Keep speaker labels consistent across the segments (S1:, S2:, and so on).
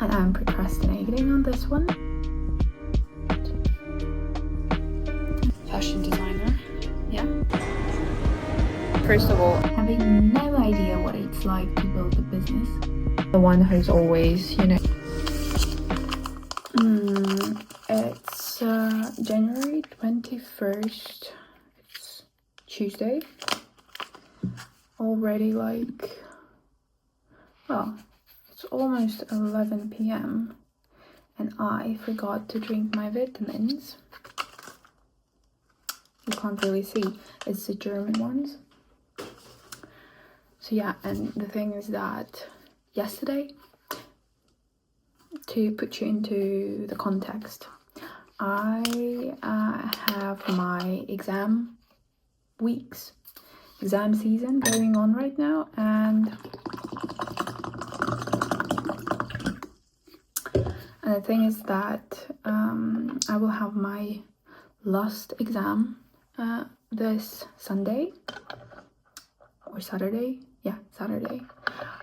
S1: and I'm procrastinating on this one. Fashion designer, yeah. First of all, having no idea what it's like to build a business. The one who's always, it's January 21st, it's Tuesday. Already it's almost 11 p.m. and I forgot to drink my vitamins. You can't really see, it's the German ones. So yeah, and the thing is that yesterday, to put you into the context, I have my exam season going on right now, and the thing is that I will have my last exam this Sunday or Saturday. Yeah, Saturday.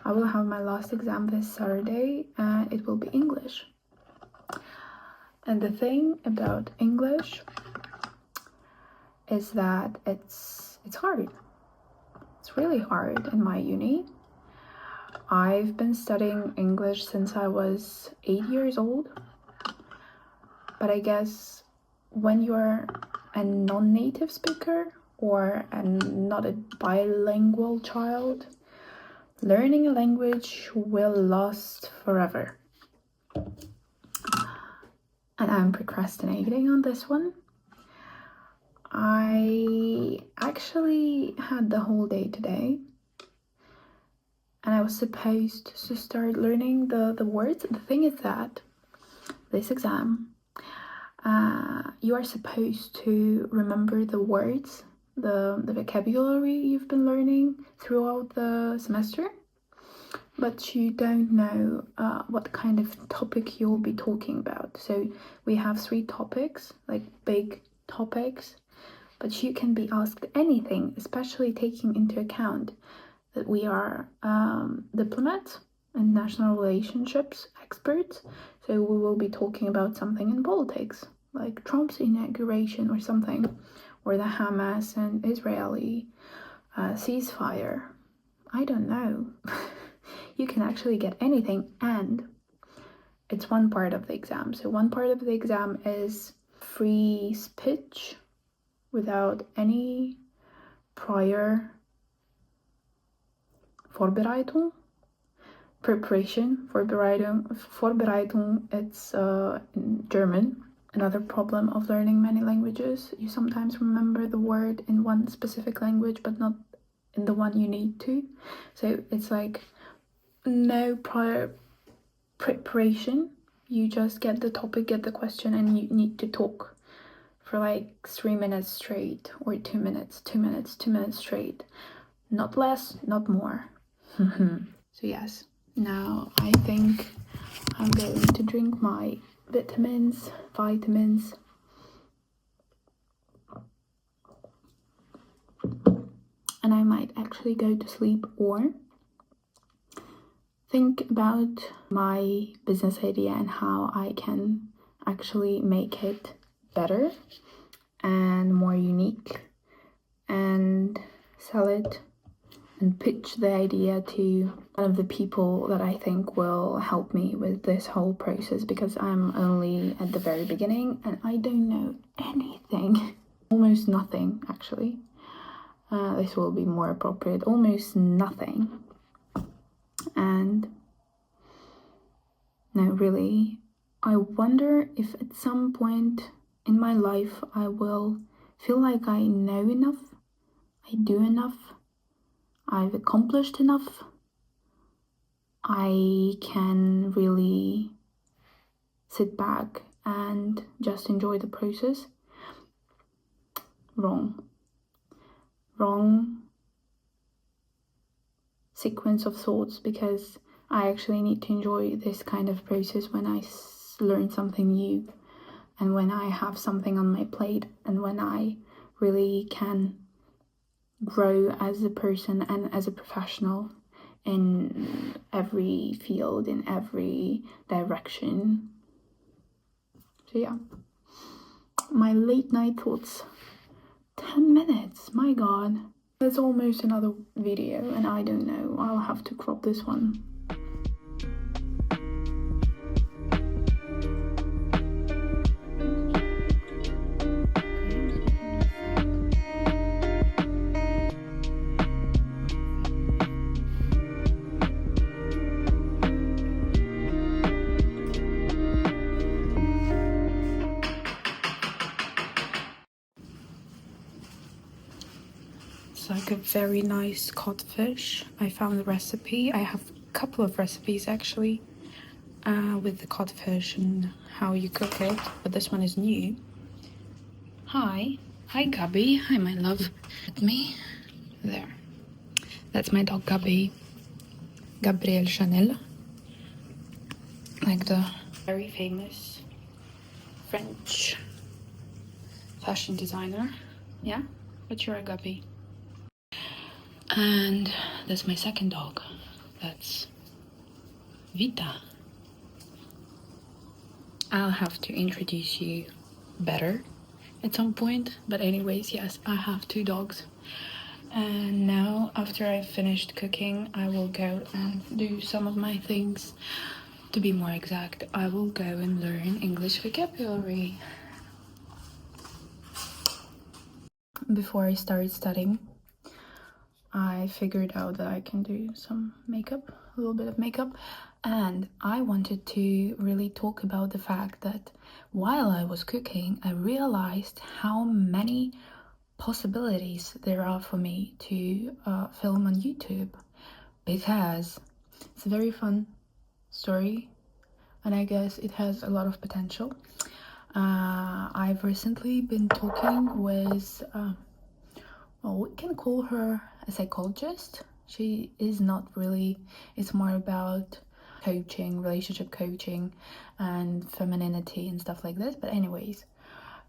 S1: I will have my last exam this Saturday, and it will be English. And the thing about English is that it's hard. It's really hard in my uni. I've been studying English since I was 8 years old. But I guess when you're a non-native speaker or not a bilingual child, learning a language will last forever. And I'm procrastinating on this one. I actually had the whole day today, and I was supposed to start learning the words. The thing is that this exam, you are supposed to remember the words, the vocabulary you've been learning throughout the semester, but you don't know what kind of topic you'll be talking about. So we have 3 topics, like big topics, but you can be asked anything, especially taking into account that we are diplomats and international relationships experts. So we will be talking about something in politics, like Trump's inauguration or something, or the Hamas and Israeli ceasefire. I don't know. You can actually get anything, and it's one part of the exam. So one part of the exam is free speech without any prior preparation. Vorbereitung, it's in German. Another problem of learning many languages, you sometimes remember the word in one specific language but not in the one you need to. So it's like no prior preparation. You just get the topic, get the question, and you need to talk for like 3 minutes straight, or 2 minutes straight. Not less, not more. So yes, now I think I'm going to drink my vitamins, and I might actually go to sleep or think about my business idea and how I can actually make it better and more unique, and sell it and pitch the idea to one of the people that I think will help me with this whole process, because I'm only at the very beginning and I don't know anything. Almost nothing, actually. This will be more appropriate. Almost nothing. And no, really, I wonder if at some point in my life I will feel like I know enough, I do enough, I've accomplished enough, I can really sit back and just enjoy the process. Wrong sequence of thoughts, because I actually need to enjoy this kind of process when I learn something new, and when I have something on my plate, and when I really can grow as a person and as a professional in every field, in every direction. So yeah, my late night thoughts. 10 minutes, my god. There's almost another video and I don't know, I'll have to crop this one. It's like a very nice codfish. I found the recipe. I have a couple of recipes actually with the codfish and how you cook it, but this one is new. Hi Gabby. Hi my love. At me. There. That's my dog Gabby. Gabrielle Chanel. Like the very famous French fashion designer. Yeah, but you're a Gabby. And that's my second dog. That's Vita. I'll have to introduce you better at some point. But anyways, yes, I have 2 dogs. And now, after I've finished cooking, I will go and do some of my things. To be more exact, I will go and learn English vocabulary. Before I started studying, I figured out that I can do some makeup, a little bit of makeup, and I wanted to really talk about the fact that while I was cooking, I realized how many possibilities there are for me to film on YouTube, because it's a very fun story and I guess it has a lot of potential. I've recently been talking with well, we can call her a psychologist. She is not really, it's more about coaching, relationship coaching and femininity and stuff like this, but anyways.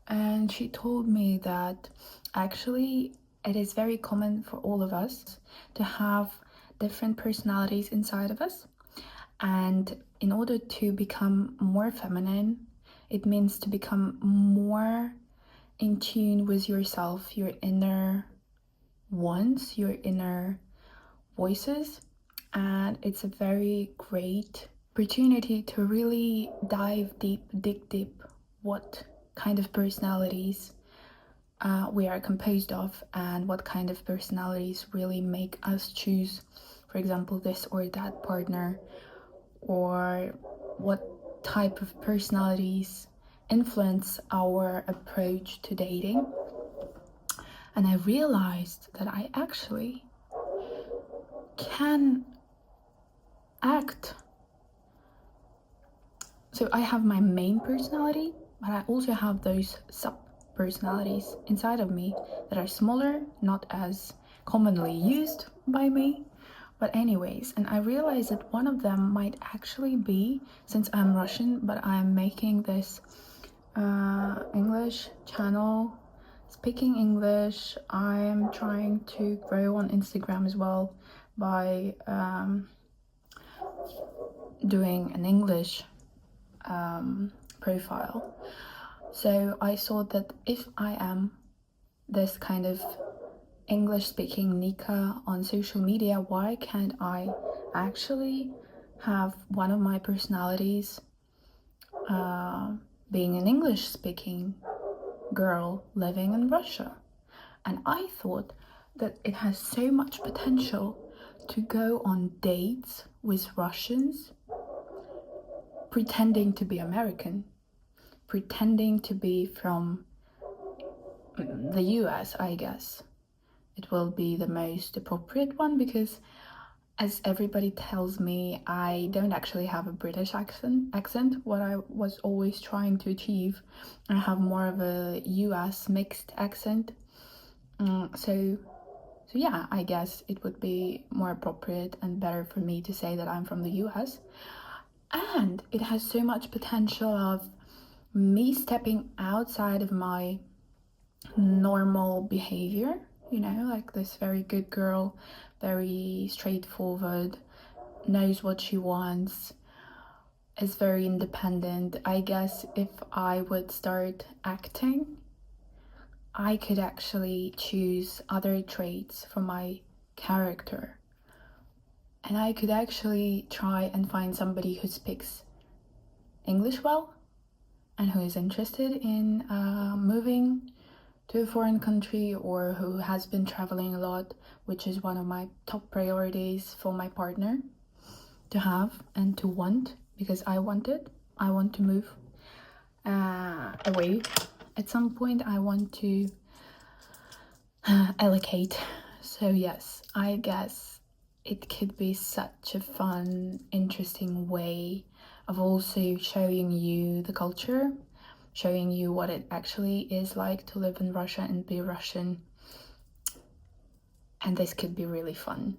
S1: And she told me that actually it is very common for all of us to have different personalities inside of us, and in order to become more feminine, it means to become more in tune with yourself, your inner wants, your inner voices, and it's a very great opportunity to really dive deep, dig deep what kind of personalities we are composed of, and what kind of personalities really make us choose, for example, this or that partner, or what type of personalities influence our approach to dating. And I realized that I actually can act. So I have my main personality, but I also have those sub personalities inside of me that are smaller, not as commonly used by me. But anyways, and I realized that one of them might actually be, since I'm Russian, but I'm making this English channel, speaking English. I'm trying to grow on Instagram as well by doing an English profile. So I thought that if I am this kind of English speaking Nika on social media, why can't I actually have one of my personalities being an English speaking girl living in Russia? And I thought that it has so much potential to go on dates with Russians pretending to be American, pretending to be from the US, I guess. It will be the most appropriate one, because as everybody tells me, I don't actually have a British accent, what I was always trying to achieve. I have more of a US mixed accent. So yeah, I guess it would be more appropriate and better for me to say that I'm from the US. And it has so much potential of me stepping outside of my normal behavior, you know, like this very good girl, very straightforward, knows what she wants, is very independent. I guess if I would start acting, I could actually choose other traits from my character. And I could actually try and find somebody who speaks English well and who is interested in moving to a foreign country, or who has been traveling a lot, which is one of my top priorities for my partner to have and to want, because I want it. I want to move away. At some point I want to allocate. So yes, I guess it could be such a fun, interesting way of also showing you the culture, showing you what it actually is like to live in Russia and be Russian. And this could be really fun.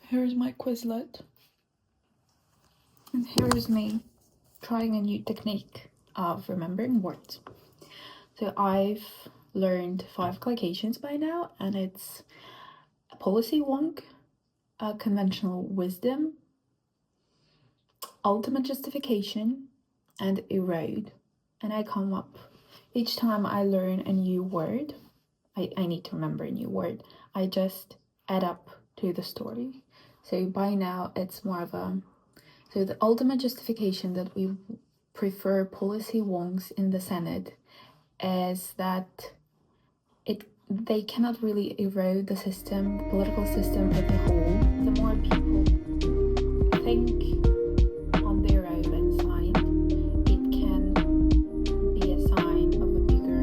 S1: Here's my Quizlet. And here's me trying a new technique of remembering words. So I've learned 5 collocations by now, and it's a policy wonk, a conventional wisdom, ultimate justification, and erode. And I come up, each time I learn a new word, I need to remember a new word, I just add up to the story. So by now it's more of a, so the ultimate justification that we prefer policy wonks in the Senate is that they cannot really erode the system, the political system as a whole. The more people think on their own side, it can be a sign of a bigger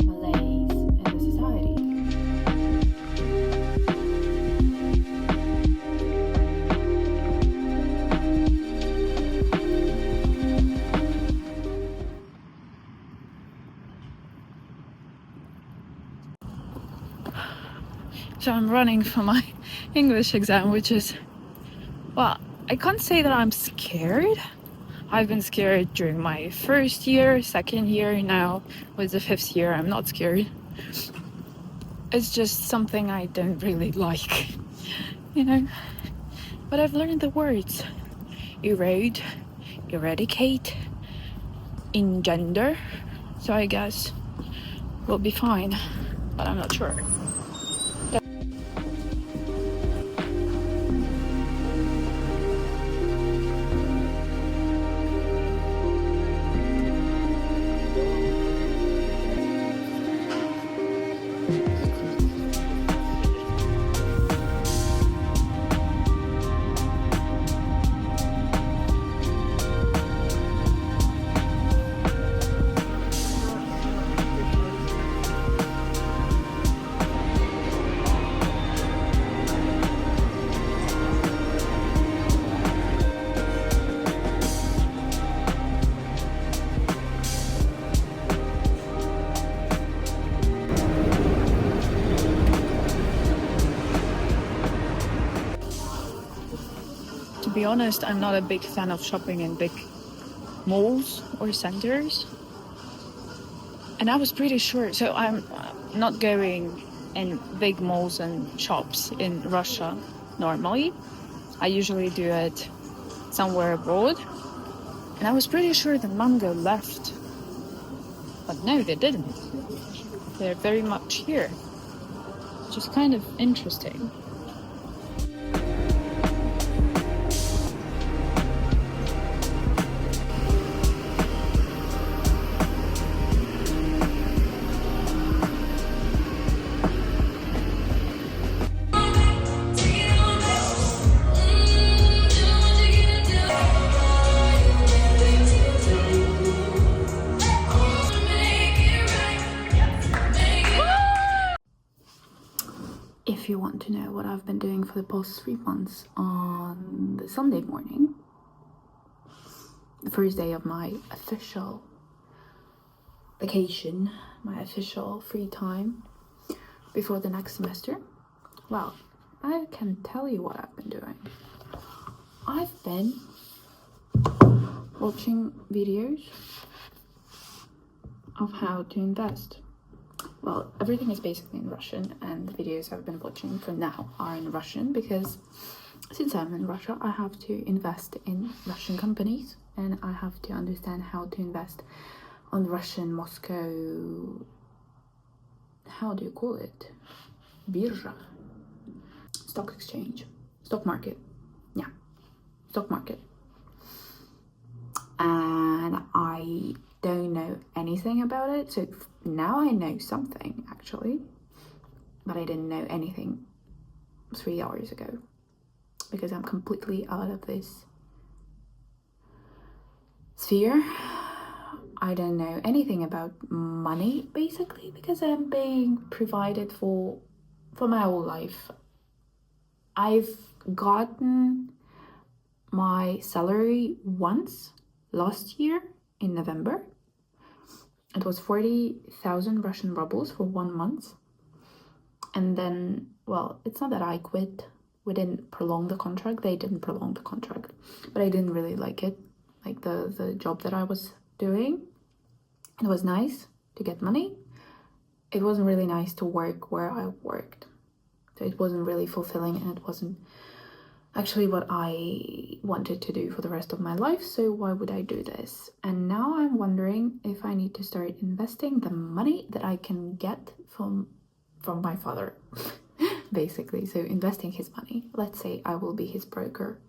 S1: malaise in the society. So I'm running for my English exam, which is, well, I can't say that I'm scared. I've been scared during my first year, second year. Now with the 5th year, I'm not scared. It's just something I don't really like, you know. But I've learned the words: erode, eradicate, engender. So I guess we'll be fine, but I'm not sure. To be honest, I'm not a big fan of shopping in big malls or centers. And I was pretty sure, so I'm not going in big malls and shops in Russia normally. I usually do it somewhere abroad. And I was pretty sure the mango left. But no, they didn't. They're very much here, which is kind of interesting. If you want to know what I've been doing for the past 3 months, on the Sunday morning, the first day of my official vacation, my official free time before the next semester, well, I can tell you what I've been doing. I've been watching videos of how to invest. Well, everything is basically in Russian, and the videos I've been watching for now are in Russian because since I'm in Russia, I have to invest in Russian companies and I have to understand how to invest on Russian Moscow, how do you call it? Birja. Stock exchange. Stock market. Yeah. Stock market. And I don't know anything about it. So now I know something actually, but I didn't know anything 3 hours ago because I'm completely out of this sphere. I don't know anything about money basically because I'm being provided for my whole life. I've gotten my salary once last year in November. It was 40,000 Russian rubles for 1 month. And then, well, it's not that I quit. We didn't prolong the contract. They didn't prolong the contract. But I didn't really like it. Like the job that I was doing. It was nice to get money. It wasn't really nice to work where I worked. So it wasn't really fulfilling and it wasn't actually what I wanted to do for the rest of my life. So why would I do this? And now I'm wondering if I need to start investing the money that I can get from my father, basically. So investing his money. Let's say I will be his broker.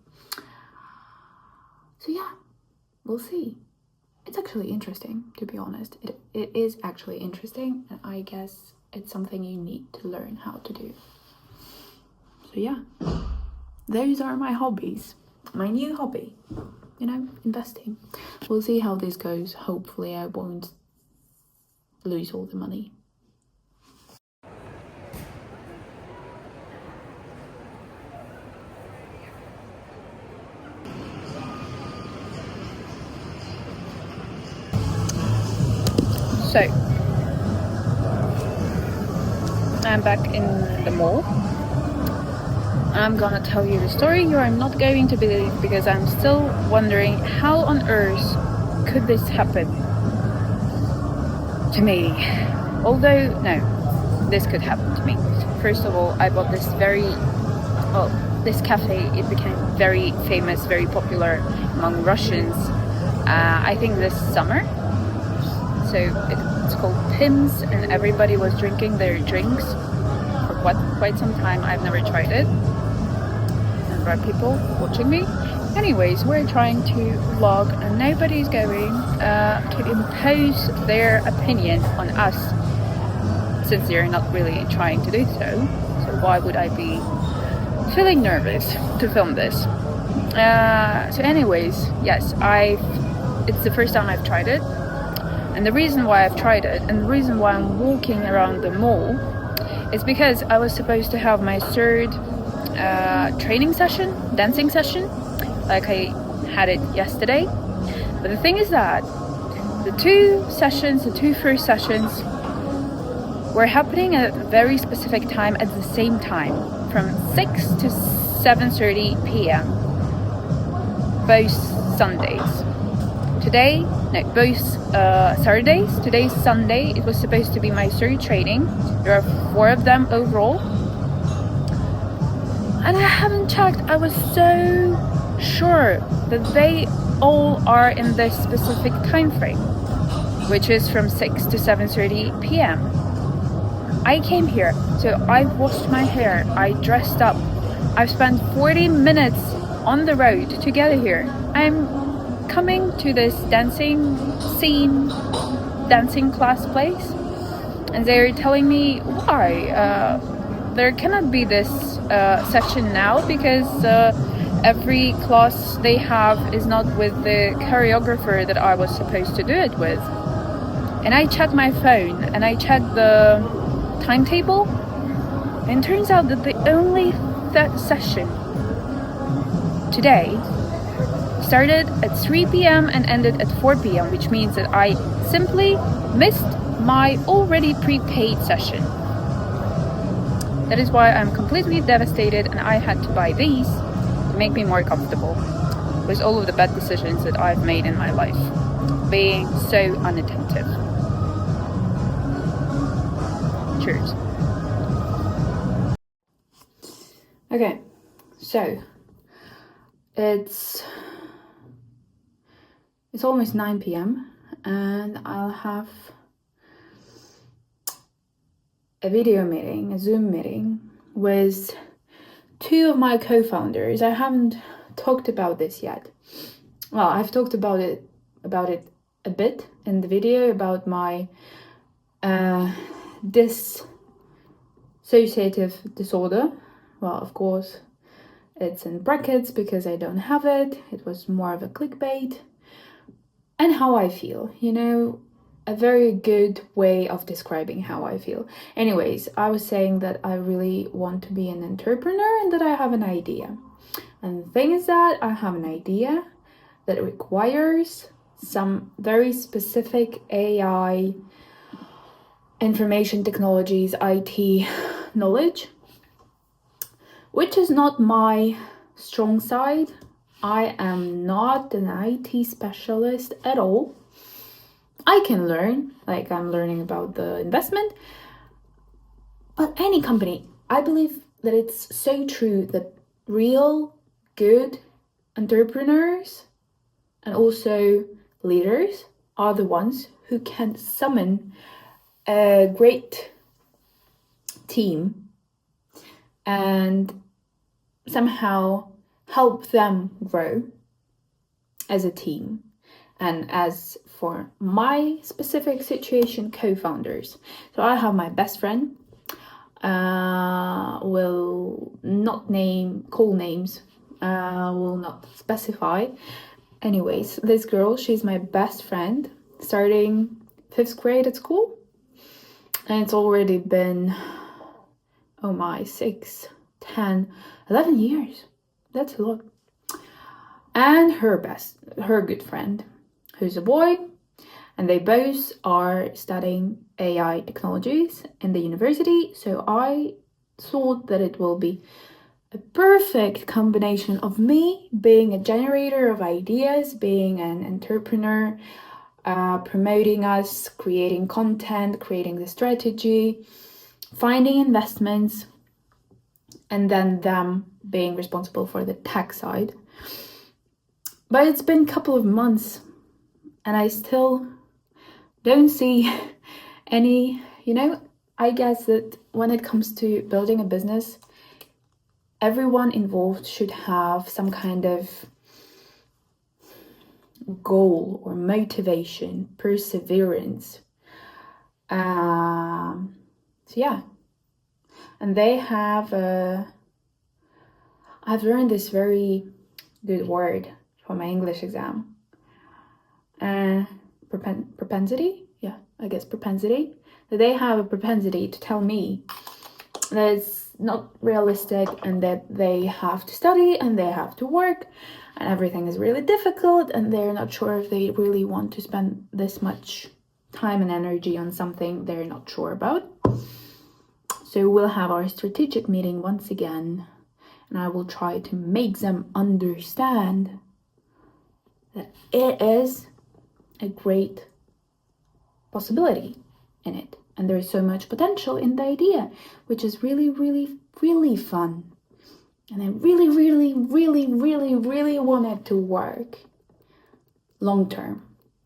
S1: So yeah, we'll see. It's actually interesting, to be honest. It is actually interesting, and I guess it's something you need to learn how to do. So yeah, those are my hobbies. My new hobby, you know, investing. We'll see how this goes. Hopefully I won't lose all the money. So, I'm back in the mall. I'm gonna tell you the story you are not going to believe because I'm still wondering how on earth could this happen to me. Although, no, this could happen to me. First of all, I bought this this cafe. It became very famous, very popular among Russians, I think this summer. So it's called Pims, and everybody was drinking their drinks for quite some time. I've never tried it. And there are people watching me. Anyways, we're trying to vlog and nobody's going to impose their opinion on us since they're not really trying to do so. So why would I be feeling nervous to film this? So anyways, yes, it's the first time I've tried it. And the reason why I've tried it and the reason why I'm walking around the mall is because I was supposed to have my third dancing session, like I had it yesterday. But the thing is that the two first sessions were happening at a very specific time at the same time, from 6 to 7:30 p.m. both Sundays. Both Saturdays. Today's Sunday. It was supposed to be my third training. There are 4 of them overall. And I haven't checked. I was so sure that they all are in this specific time frame, which is from 6 to 7:30 p.m. I came here, so I washed my hair, I dressed up. I've spent 40 minutes on the road to get here. I'm coming to this dancing class place, and they're telling me why there cannot be this session now because every class they have is not with the choreographer that I was supposed to do it with. And I checked my phone and I checked the timetable, and it turns out that the only session today started at 3 p.m. and ended at 4 p.m., which means that I simply missed my already prepaid session. That is why I'm completely devastated, and I had to buy these to make me more comfortable with all of the bad decisions that I've made in my life, being so unattentive. Cheers. Okay, so it's almost 9 p.m. and I'll have a video meeting, a Zoom meeting with two of my co-founders. I haven't talked about this yet. Well, I've talked about it a bit in the video about my dissociative disorder. Well, of course, it's in brackets because I don't have it. It was more of a clickbait. And how I feel, a very good way of describing how I feel. Anyways, I was saying that I really want to be an entrepreneur and that I have an idea. And the thing is that I have an idea that requires some very specific AI, information technologies, IT knowledge, which is not my strong side. I am not an IT specialist at all. I can learn, like I'm learning about the investment, but any company, I believe that it's so true that real good entrepreneurs and also leaders are the ones who can summon a great team and somehow help them grow as a team. And as for my specific situation, co-founders. So I have my best friend, will not call names, will not specify. Anyways, this girl, she's my best friend, starting 5th grade at school. And it's already been, 6, 10, 11 years. That's a lot. And her good friend, who's a boy, and they both are studying AI technologies in the university. So I thought that it will be a perfect combination of me being a generator of ideas, being an entrepreneur, promoting us, creating content, creating the strategy, finding investments, and then them being responsible for the tech side. But it's been a couple of months and I still don't see any, I guess that when it comes to building a business, everyone involved should have some kind of goal or motivation, perseverance. So yeah. And they have, I've learned this very good word for my English exam. Propensity? Yeah, I guess propensity. They have a propensity to tell me that it's not realistic and that they have to study and they have to work and everything is really difficult and they're not sure if they really want to spend this much time and energy on something they're not sure about. So we'll have our strategic meeting once again and I will try to make them understand that it is a great possibility in it. And there is so much potential in the idea, which is really, really, really fun. And I really, really, really, really, really want it to work long term.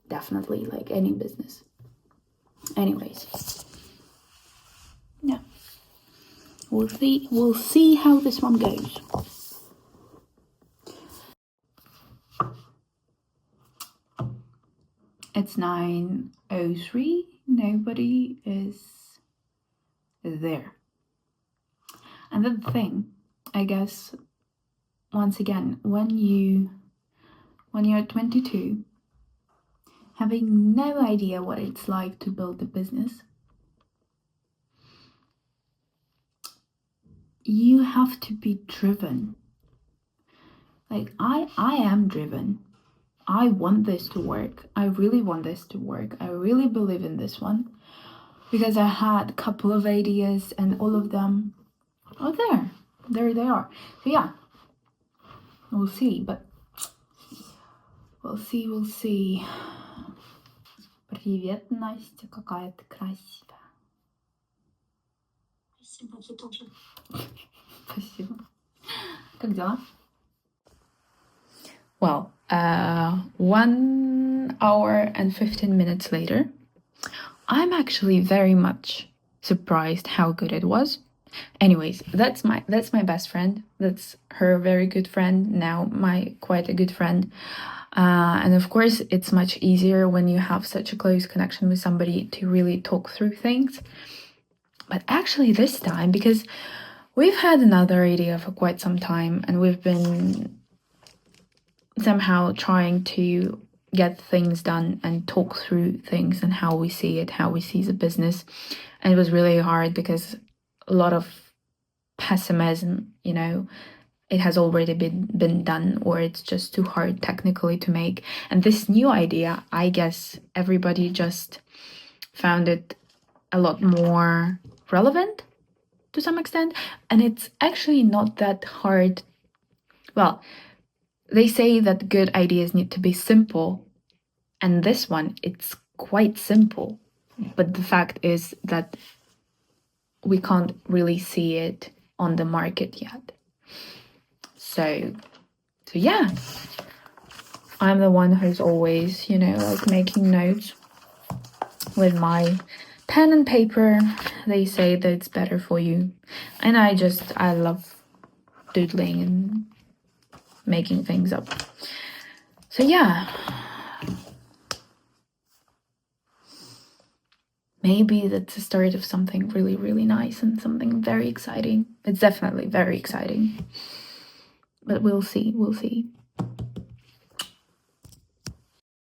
S1: Definitely, like any business. Anyways. Yeah. We'll see how this one goes. It's 9:03. Nobody is there. And then the thing, I guess, once again, when you're 22, having no idea what it's like to build a business, you have to be driven. Like I am driven. I want this to work. I really want this to work. I really believe in this one because I had a couple of ideas and all of them are there they are. So yeah, we'll see, but we'll see. Привет, Настя, какая ты красивая. Спасибо. Как дела? Well, 1 hour and 15 minutes later, I'm actually very much surprised how good it was. Anyways, that's my best friend. That's her very good friend, now my quite a good friend. And of course, it's much easier when you have such a close connection with somebody to really talk through things. But actually this time, because we've had another idea for quite some time and we've been somehow trying to get things done and talk through things and how we see it, how we see the business. And it was really hard because a lot of pessimism, you know, it has already been done, or it's just too hard technically to make. And this new idea, I guess everybody just found it a lot more relevant to some extent. And it's actually not that hard. Well, they say that good ideas need to be simple, and this one, it's quite simple. But the fact is that we can't really see it on the market yet. So yeah, I'm the one who's always, you know, like making notes with my pen and paper. They say that it's better for you. And I love doodling and making things up. So yeah, maybe that's the start of something really, really nice and something very exciting. It's definitely very exciting. But we'll see.